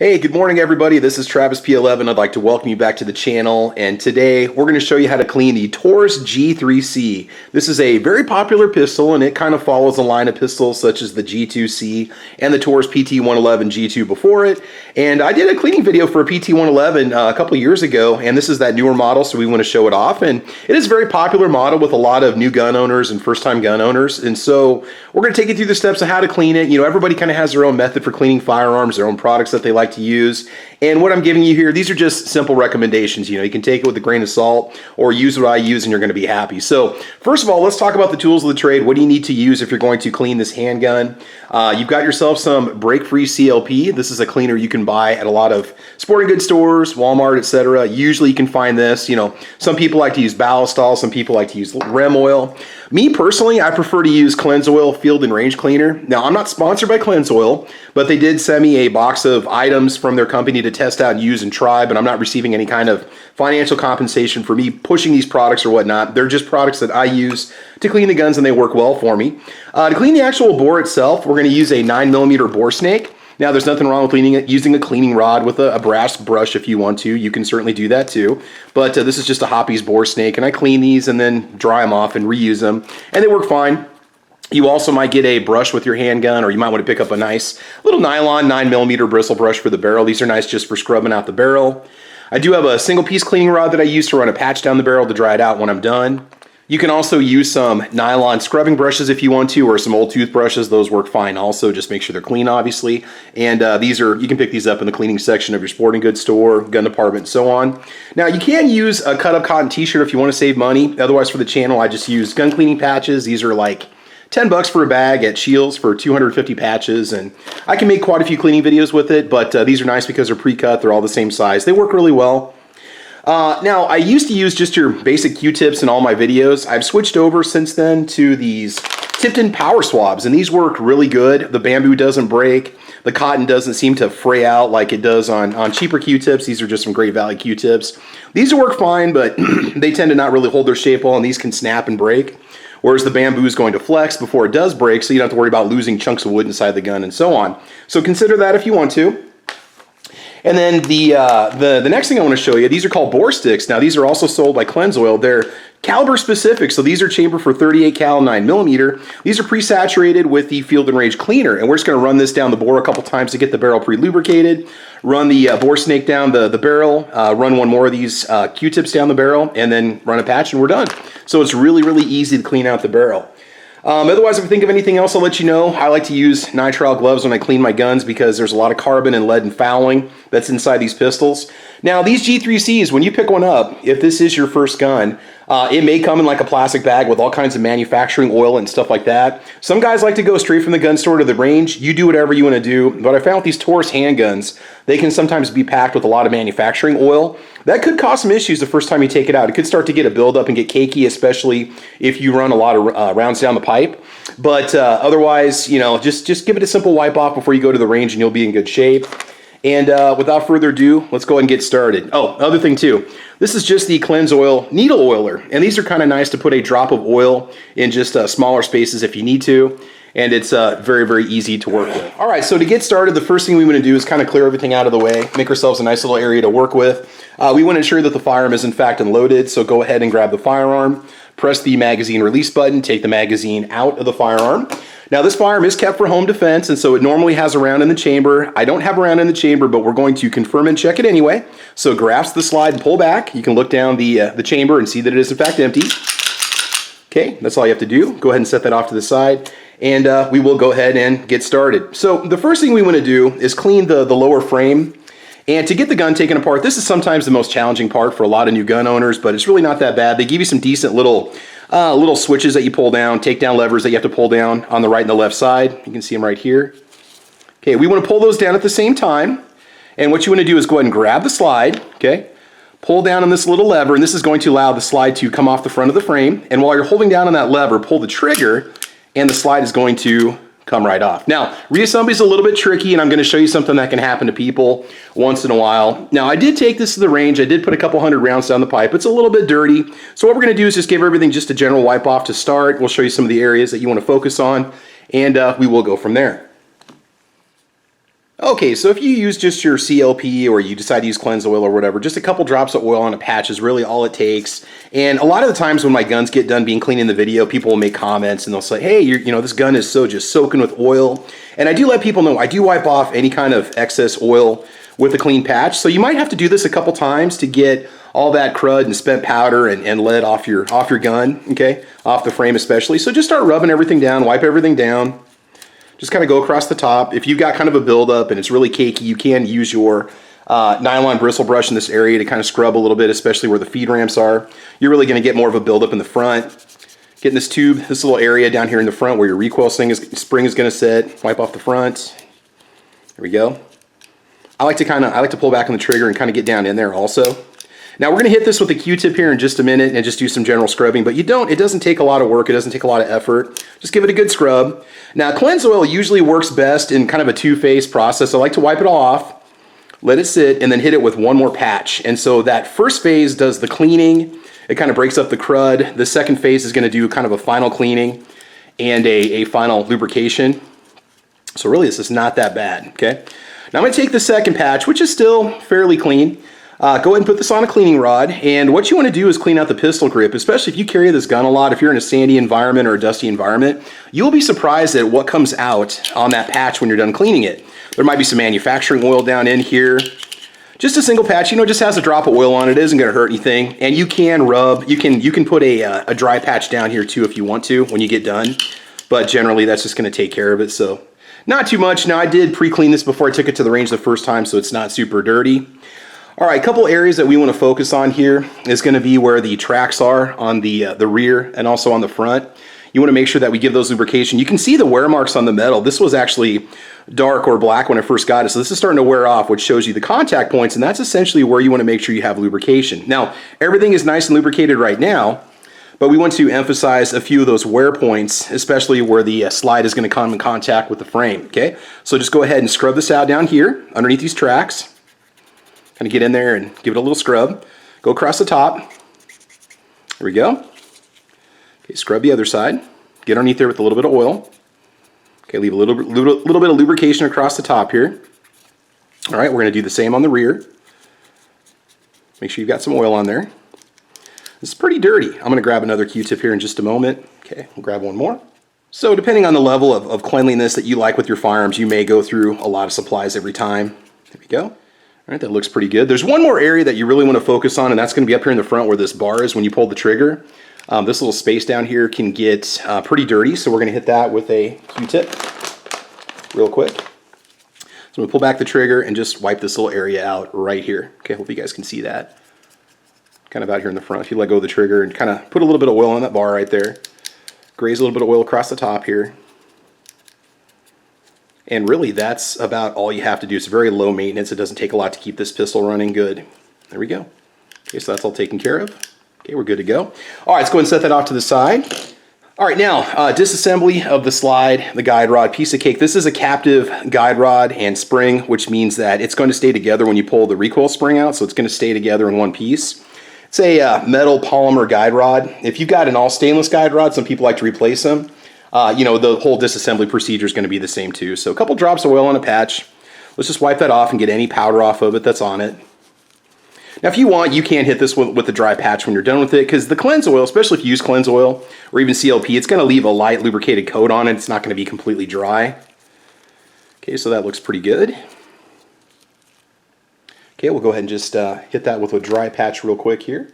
Hey, good morning everybody. This is Travis P11. I'd like to welcome you back to the channel, and today we're going to show you how to clean the Taurus G3C. This is a very popular pistol, and it kind of follows a line of pistols such as the G2C and the Taurus PT111 G2 before it. And I did a cleaning video for a PT111 a couple of years ago, and this is that newer model, so we want to show it off. And it is a very popular model with a lot of new gun owners and first-time gun owners. And so we're going to take you through the steps of how to clean it. You know, everybody kind of has their own method for cleaning firearms, their own products that they like to use. And what I'm giving you here, these are just simple recommendations. You know, you can take it with a grain of salt or use what I use and you're going to be happy. So first of all, let's talk about the tools of the trade. What do you need to use if you're going to clean this handgun? You've got yourself some break-free CLP. This is a cleaner you can buy at a lot of sporting goods stores, Walmart, etc. Usually you can find this. You know, some people like to use ballistol, some people like to use rem oil. Me personally, I prefer to use Cleanse Oil Field and Range Cleaner. Now, I'm not sponsored by Cleanse Oil, but they did send me a box of items from their company to test out and use and try, but I'm not receiving any kind of financial compensation for me pushing these products or whatnot. They're just products that I use to clean the guns, and they work well for me. To clean the actual bore itself, we're going to use a 9mm bore snake. Now, there's nothing wrong with cleaning it using a cleaning rod with a brass brush if you want to. You can certainly do that too. But this is just a Hoppy's bore snake, and I clean these and then dry them off and reuse them, and they work fine. You also might get a brush with your handgun, or you might want to pick up a nice little nylon 9mm bristle brush for the barrel. These are nice just for scrubbing out the barrel. I do have a single piece cleaning rod that I use to run a patch down the barrel to dry it out when I'm done. You can also use some nylon scrubbing brushes if you want to, or some old toothbrushes. Those work fine also. Just make sure they're clean, obviously. And you can pick these up in the cleaning section of your sporting goods store, gun department, and so on. Now, you can use a cut-up cotton t-shirt if you want to save money. Otherwise, for the channel, I just use gun cleaning patches. These are like 10 bucks for a bag at Shields for 250 patches, and I can make quite a few cleaning videos with it, but these are nice because they're pre-cut. They're all the same size. They work really well. Now, I used to use just your basic Q-tips in all my videos. I've switched over since then to these tipped-in power swabs, and these work really good. The bamboo doesn't break. The cotton doesn't seem to fray out like it does on cheaper Q-tips. These are just some Great Value Q-tips. These work fine, but they tend to not really hold their shape well, and these can snap and break. Whereas the bamboo is going to flex before it does break, so you don't have to worry about losing chunks of wood inside the gun and so on. So consider that if you want to. And then the next thing I want to show you, these are called bore sticks. Now, these are also sold by Cleanse Oil. They're caliber specific, so these are chambered for 38 cal 9mm. These are pre-saturated with the Field and Range Cleaner, and we're just going to run this down the bore a couple times to get the barrel pre-lubricated. Run the bore snake down the barrel, run one more of these Q-tips down the barrel, and then run a patch, and we're done. So it's really, really easy to clean out the barrel. Otherwise, if I think of anything else, I'll let you know. I like to use nitrile gloves when I clean my guns because there's a lot of carbon and lead and fouling that's inside these pistols. Now, these G3Cs, when you pick one up, if this is your first gun, it may come in like a plastic bag with all kinds of manufacturing oil and stuff like that. Some guys like to go straight from the gun store to the range. You do whatever you want to do. But I found with these Taurus handguns, they can sometimes be packed with a lot of manufacturing oil. That could cause some issues the first time you take it out. It could start to get a buildup and get cakey, especially if you run a lot of rounds down the pipe. But otherwise, you know, just give it a simple wipe off before you go to the range and you'll be in good shape. And without further ado, let's go ahead and get started. Oh, other thing too, this is just the Cleanse Oil Needle Oiler. And these are kind of nice to put a drop of oil in just smaller spaces if you need to. And it's very, very easy to work with. All right, so to get started, the first thing we want to do is kind of clear everything out of the way, make ourselves a nice little area to work with. We want to ensure that the firearm is in fact unloaded, so go ahead and grab the firearm, press the magazine release button, take the magazine out of the firearm. Now, this firearm is kept for home defense, and so it normally has a round in the chamber. I don't have a round in the chamber, but we're going to confirm and check it anyway. So grasp the slide and pull back. You can look down the chamber and see that it is in fact empty. Okay, that's all you have to do. Go ahead and set that off to the side, and we will go ahead and get started. So the first thing we want to do is clean the lower frame. And to get the gun taken apart, this is sometimes the most challenging part for a lot of new gun owners, but it's really not that bad. They give you some decent little switches that you pull down, takedown levers that you have to pull down on the right and the left side. You can see them right here. Okay, we want to pull those down at the same time. And what you want to do is go ahead and grab the slide, okay? Pull down on this little lever, and this is going to allow the slide to come off the front of the frame. And while you're holding down on that lever, pull the trigger, and the slide is going to come right off. Now, reassembly is a little bit tricky, and I'm going to show you something that can happen to people once in a while. Now, I did take this to the range. I did put a couple hundred rounds down the pipe. It's a little bit dirty. So what we're going to do is just give everything just a general wipe off to start. We'll show you some of the areas that you want to focus on, and we will go from there. Okay, so if you use just your CLP or you decide to use cleanse oil or whatever, just a couple drops of oil on a patch is really all it takes. And a lot of the times when my guns get done being cleaned in the video, people will make comments and they'll say, hey, this gun is so just soaking with oil. And I do let people know I do wipe off any kind of excess oil with a clean patch. So you might have to do this a couple times to get all that crud and spent powder and lead off your gun, okay? Off the frame especially. So just start rubbing everything down, wipe everything down. Just kind of go across the top. If you've got kind of a buildup and it's really cakey, you can use your nylon bristle brush in this area to kind of scrub a little bit, especially where the feed ramps are. You're really going to get more of a buildup in the front. Get in this tube, this little area down here in the front where your recoil spring is going to sit. Wipe off the front. There we go. I like to pull back on the trigger and kind of get down in there also. Now we're going to hit this with a Q-tip here in just a minute and just do some general scrubbing, but it doesn't take a lot of work, it doesn't take a lot of effort. Just give it a good scrub. Now cleanse oil usually works best in kind of a two-phase process. I like to wipe it all off, let it sit, and then hit it with one more patch. And so that first phase does the cleaning, it kind of breaks up the crud. The second phase is going to do kind of a final cleaning and a final lubrication. So really this is not that bad, okay? Now I'm going to take the second patch, which is still fairly clean. Go ahead and put this on a cleaning rod, and what you want to do is clean out the pistol grip, especially if you carry this gun a lot. If you're in a sandy environment or a dusty environment, you'll be surprised at what comes out on that patch when you're done cleaning it. There might be some manufacturing oil down in here. Just a single patch, just has a drop of oil on it. It isn't going to hurt anything, and you can rub. You can put a dry patch down here too if you want to when you get done, but generally that's just going to take care of it, so not too much. Now I did pre-clean this before I took it to the range the first time, so it's not super dirty. All right, a couple areas that we want to focus on here is going to be where the tracks are on the rear and also on the front. You want to make sure that we give those lubrication. You can see the wear marks on the metal. This was actually dark or black when I first got it, so this is starting to wear off, which shows you the contact points, and that's essentially where you want to make sure you have lubrication. Now, everything is nice and lubricated right now, but we want to emphasize a few of those wear points, especially where the slide is going to come in contact with the frame, okay? So just go ahead and scrub this out down here underneath these tracks. Kind of get in there and give it a little scrub. Go across the top. There we go. Okay, scrub the other side. Get underneath there with a little bit of oil. Okay, leave a little bit of lubrication across the top here. All right, we're going to do the same on the rear. Make sure you've got some oil on there. This is pretty dirty. I'm going to grab another Q-tip here in just a moment. Okay, we'll grab one more. So depending on the level of cleanliness that you like with your firearms, you may go through a lot of supplies every time. There we go. All right, that looks pretty good. There's one more area that you really want to focus on, and that's going to be up here in the front where this bar is when you pull the trigger. This little space down here can get pretty dirty, so we're going to hit that with a Q-tip real quick. So we pull back the trigger and just wipe this little area out right here. Okay, hope you guys can see that. Kind of out here in the front. If you let go of the trigger and kind of put a little bit of oil on that bar right there. Graze a little bit of oil across the top here. And really, that's about all you have to do. It's very low maintenance. It doesn't take a lot to keep this pistol running good. There we go. Okay, so that's all taken care of. Okay, we're good to go. All right, let's go ahead and set that off to the side. All right, now, disassembly of the slide, the guide rod, piece of cake. This is a captive guide rod and spring, which means that it's going to stay together when you pull the recoil spring out, so it's going to stay together in one piece. It's a metal polymer guide rod. If you've got an all stainless guide rod, some people like to replace them. The whole disassembly procedure is going to be the same too. So a couple drops of oil on a patch. Let's just wipe that off and get any powder off of it that's on it. Now if you want, you can hit this with the dry patch when you're done with it, because the cleanse oil, especially if you use cleanse oil or even CLP, it's going to leave a light lubricated coat on it. It's not going to be completely dry. Okay, so that looks pretty good. Okay, we'll go ahead and just hit that with a dry patch real quick here.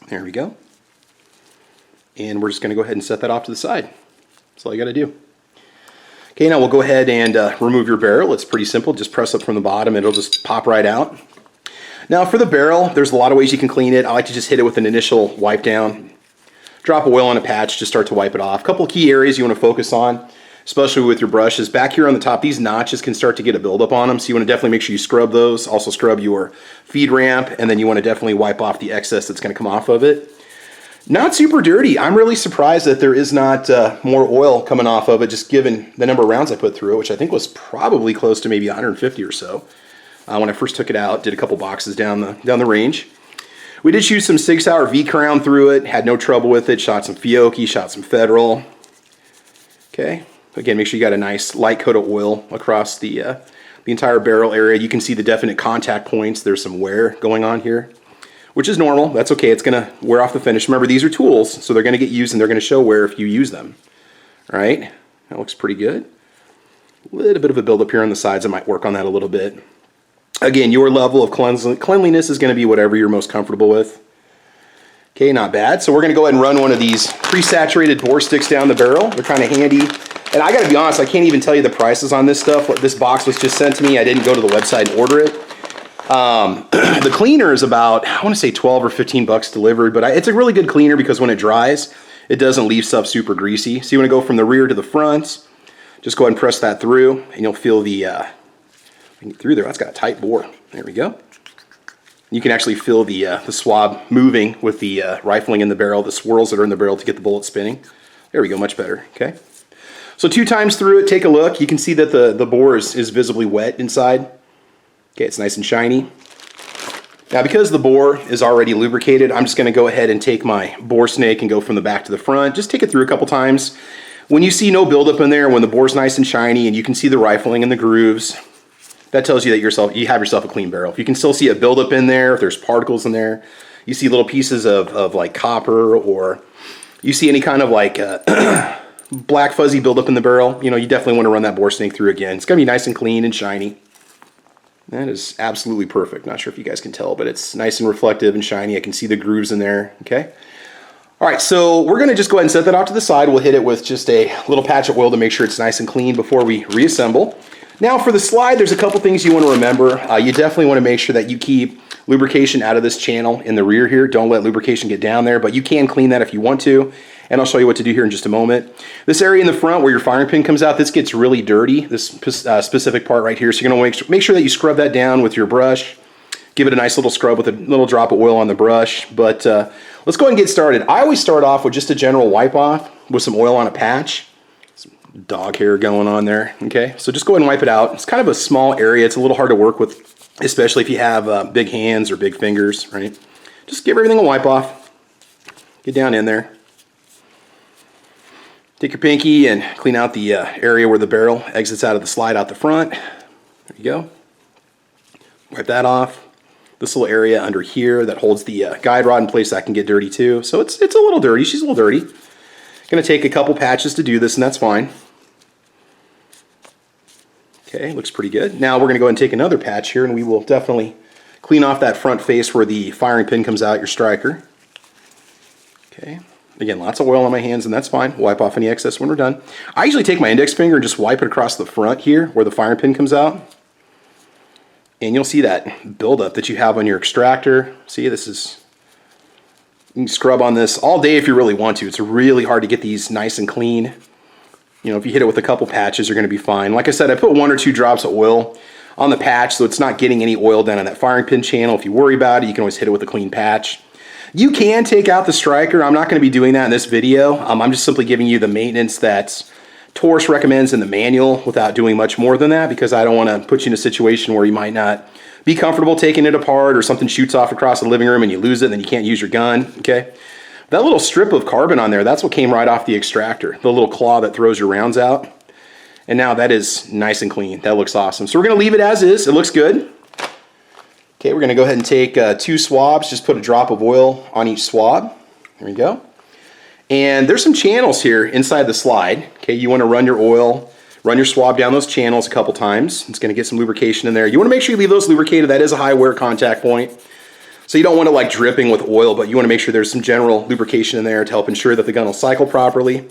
There we go. And we're just going to go ahead and set that off to the side. That's all you got to do. Okay, now we'll go ahead and remove your barrel. It's pretty simple. Just press up from the bottom. It'll just pop right out. Now for the barrel, there's a lot of ways you can clean it. I like to just hit it with an initial wipe down. Drop oil on a patch, just start to wipe it off. A couple of key areas you want to focus on, especially with your brushes. Back here on the top, these notches can start to get a buildup on them, so you want to definitely make sure you scrub those. Also scrub your feed ramp, and then you want to definitely wipe off the excess that's going to come off of it. Not super dirty. I'm really surprised that there is not more oil coming off of it, just given the number of rounds I put through it, which I think was probably close to maybe 150 or so. When I first took it out, did a couple boxes down the range. We did shoot some Sig Sauer V-Crown through it, had no trouble with it, shot some Fiocchi, shot some Federal. Okay, Again, make sure you got a nice light coat of oil across the entire barrel area. You can see the definite contact points. There's some wear going on here, which is normal. That's okay. It's going to wear off the finish. Remember, these are tools, so they're going to get used and they're going to show wear if you use them. All right, that looks pretty good. A little bit of a buildup here on the sides. I might work on that a little bit. Again, your level of cleanliness is going to be whatever you're most comfortable with. Okay, not bad. So we're going to go ahead and run one of these pre-saturated bore sticks down the barrel. They're kind of handy. And I got to be honest, I can't even tell you the prices on this stuff. This box was just sent to me. I didn't go to the website and order it. The cleaner is about, I want to say 12 or 15 bucks delivered, but it's a really good cleaner because when it dries, it doesn't leave stuff super greasy. So you want to go from the rear to the front. Just go ahead and press that through, and you'll feel the, through there. That's got a tight bore. There we go. You can actually feel the swab moving with the rifling in the barrel, the swirls that are in the barrel to get the bullet spinning. There we go, much better, okay? So 2 times through it, take a look. You can see that the bore is visibly wet inside. Okay, it's nice and shiny. Now because the bore is already lubricated, I'm just gonna go ahead and take my bore snake and go from the back to the front. Just take it through a couple times. When you see no buildup in there, when the bore's nice and shiny and you can see the rifling and the grooves, that tells you that you have yourself a clean barrel. If you can still see a buildup in there, if there's particles in there, you see little pieces of like copper, or you see any kind of like black fuzzy buildup in the barrel, you know, you definitely want to run that bore snake through again. It's going to be nice and clean and shiny. That is absolutely perfect. Not sure if you guys can tell, but it's nice and reflective and shiny. I can see the grooves in there, okay? All right, so we're going to just go ahead and set that off to the side. We'll hit it with just a little patch of oil to make sure it's nice and clean before we reassemble. Now for the slide, there's a couple things you want to remember. You definitely want to make sure that you keep lubrication out of this channel in the rear here. Don't let lubrication get down there, but you can clean that if you want to. And I'll show you what to do here in just a moment. This area in the front where your firing pin comes out, this gets really dirty, this specific part right here. So you're going to make sure that you scrub that down with your brush. Give it a nice little scrub with a little drop of oil on the brush. But let's go ahead and get started. I always start off with just a general wipe off with some oil on a patch. Some dog hair going on there. Okay, so just go ahead and wipe it out. It's kind of a small area. It's a little hard to work with, especially if you have big hands or big fingers, right? Just give everything a wipe off. Get down in there. Take your pinky and clean out the area where the barrel exits out of the slide out the front. There you go. Wipe that off. This little area under here that holds the guide rod in place, that can get dirty too. So it's a little dirty. She's a little dirty. Going to take a couple patches to do this, and that's fine. Okay, looks pretty good. Now we're going to go ahead and take another patch here, and we will definitely clean off that front face where the firing pin comes out, your striker. Okay. Again, lots of oil on my hands, and that's fine. Wipe off any excess when we're done. I usually take my index finger and just wipe it across the front here where the firing pin comes out. And you'll see that buildup that you have on your extractor. See, this is, you can scrub on this all day if you really want to. It's really hard to get these nice and clean. You know, if you hit it with a couple patches, you're going to be fine. Like I said, I put 1 or 2 drops of oil on the patch, so it's not getting any oil down on that firing pin channel. If you worry about it, you can always hit it with a clean patch. You can take out the striker. I'm not going to be doing that in this video. I'm just simply giving you the maintenance that Taurus recommends in the manual without doing much more than that, because I don't want to put you in a situation where you might not be comfortable taking it apart, or something shoots off across the living room and you lose it and then you can't use your gun, okay? That little strip of carbon on there, that's what came right off the extractor, the little claw that throws your rounds out. And now that is nice and clean. That looks awesome. So we're going to leave it as is. It looks good. Okay, we're going to go ahead and take 2 swabs. Just put a drop of oil on each swab. There we go. And there's some channels here inside the slide. Okay, you want to run your oil, run your swab down those channels a couple times. It's going to get some lubrication in there. You want to make sure you leave those lubricated. That is a high wear contact point. So you don't want it like dripping with oil, but you want to make sure there's some general lubrication in there to help ensure that the gun will cycle properly.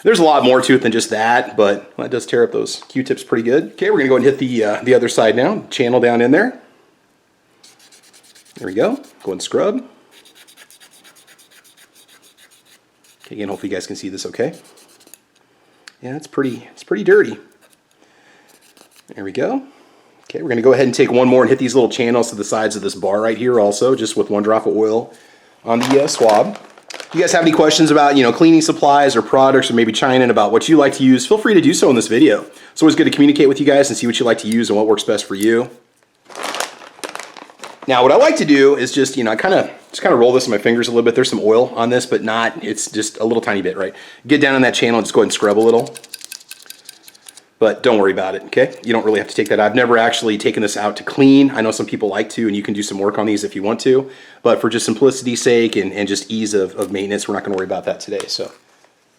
There's a lot more to it than just that, but that does tear up those Q-tips pretty good. Okay, we're going to go ahead and hit the other side now. Channel down in there. There we go. Go ahead and scrub. Okay, again, hopefully you guys can see this okay. Yeah, it's pretty dirty. There we go. Okay, we're going to go ahead and take one more and hit these little channels to the sides of this bar right here also, just with 1 drop of oil on the swab. If you guys have any questions about, cleaning supplies or products, or maybe chime in about what you like to use, feel free to do so in this video. It's always good to communicate with you guys and see what you like to use and what works best for you. Now, what I like to do is just, kind of roll this in my fingers a little bit. There's some oil on this, but it's just a little tiny bit, right? Get down on that channel and just go ahead and scrub a little. but don't worry about it, okay? You don't really have to take that. I've never actually taken this out to clean. I know some people like to, and you can do some work on these if you want to, but for just simplicity's sake and just ease of maintenance, we're not gonna worry about that today, so.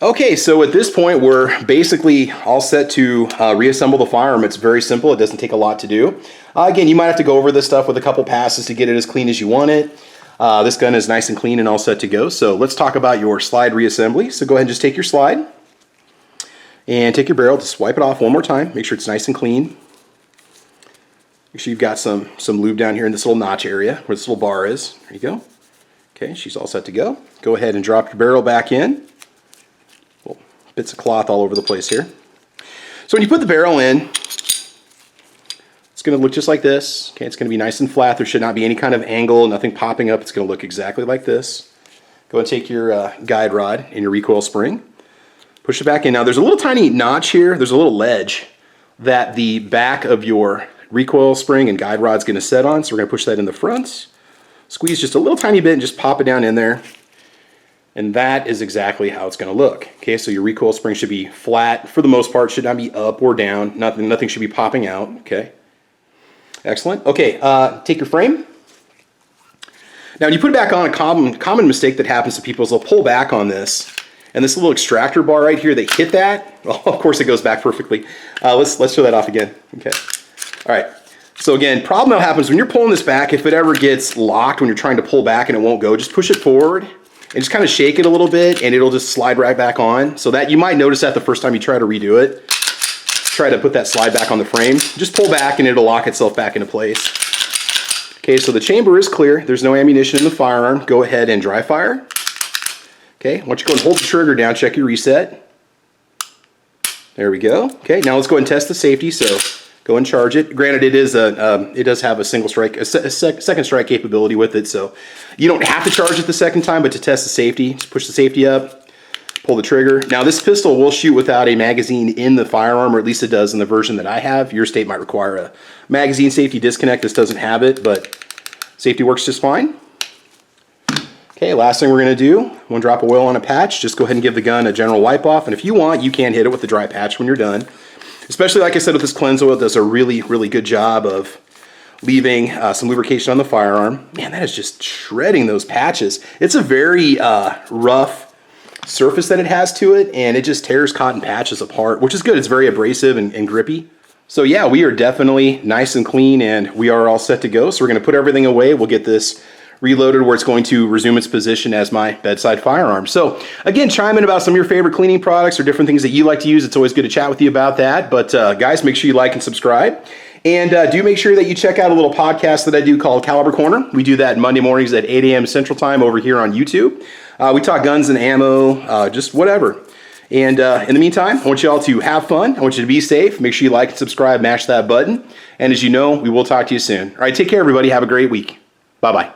Okay, so at this point, we're basically all set to reassemble the firearm. It's very simple, it doesn't take a lot to do. Again, you might have to go over this stuff with a couple passes to get it as clean as you want it. This gun is nice and clean and all set to go, so let's talk about your slide reassembly. So go ahead and just take your slide, and take your barrel, just wipe it off one more time. Make sure it's nice and clean. Make sure you've got some lube down here in this little notch area where this little bar is. There you go. Okay, she's all set to go. Go ahead and drop your barrel back in. Well, bits of cloth all over the place here. So when you put the barrel in, it's going to look just like this. Okay, it's going to be nice and flat. There should not be any kind of angle, nothing popping up. It's going to look exactly like this. Go and take your guide rod and your recoil spring. Push it back in. Now there's a little tiny notch here. There's a little ledge that the back of your recoil spring and guide rod is going to set on. So we're going to push that in the front. Squeeze just a little tiny bit and just pop it down in there. And that is exactly how it's going to look. Okay, so your recoil spring should be flat for the most part. Should not be up or down. Nothing should be popping out. Okay, excellent. Okay, take your frame. Now when you put it back on, a common mistake that happens to people is they'll pull back on this. And this little extractor bar right here, they hit that. Well, of course it goes back perfectly. Let's show that off again. Okay. All right. So again, problem that happens when you're pulling this back, if it ever gets locked when you're trying to pull back and it won't go, just push it forward and just kind of shake it a little bit and it'll just slide right back on. So that you might notice that the first time you try to redo it. Try to put that slide back on the frame. Just pull back and it'll lock itself back into place. Okay, so the chamber is clear. There's no ammunition in the firearm. Go ahead and dry fire. Okay, once you go and hold the trigger down, check your reset. There we go. Okay, now let's go and test the safety. So go and charge it. Granted, it does have a single strike, a second strike capability with it. So you don't have to charge it the second time, but to test the safety, just push the safety up, pull the trigger. Now this pistol will shoot without a magazine in the firearm, or at least it does in the version that I have. Your state might require a magazine safety disconnect. This doesn't have it, but safety works just fine. Okay, last thing we're going to do, 1 drop of oil on a patch. Just go ahead and give the gun a general wipe off. And if you want, you can hit it with the dry patch when you're done. Especially, like I said, with this cleanse oil, it does a really, really good job of leaving some lubrication on the firearm. Man, that is just shredding those patches. It's a very rough surface that it has to it, and it just tears cotton patches apart, which is good. It's very abrasive and grippy. So yeah, we are definitely nice and clean, and we are all set to go. So we're going to put everything away. We'll get this reloaded where it's going to resume its position as my bedside firearm. So again, chime in about some of your favorite cleaning products or different things that you like to use. It's always good to chat with you about that. But guys, make sure you like and subscribe. And do make sure that you check out a little podcast that I do called Caliber Corner. We do that Monday mornings at 8 a.m. Central Time over here on YouTube. We talk guns and ammo, just whatever. And in the meantime, I want you all to have fun. I want you to be safe. Make sure you like and subscribe, mash that button. And as you know, we will talk to you soon. All right, take care, everybody. Have a great week. Bye-bye.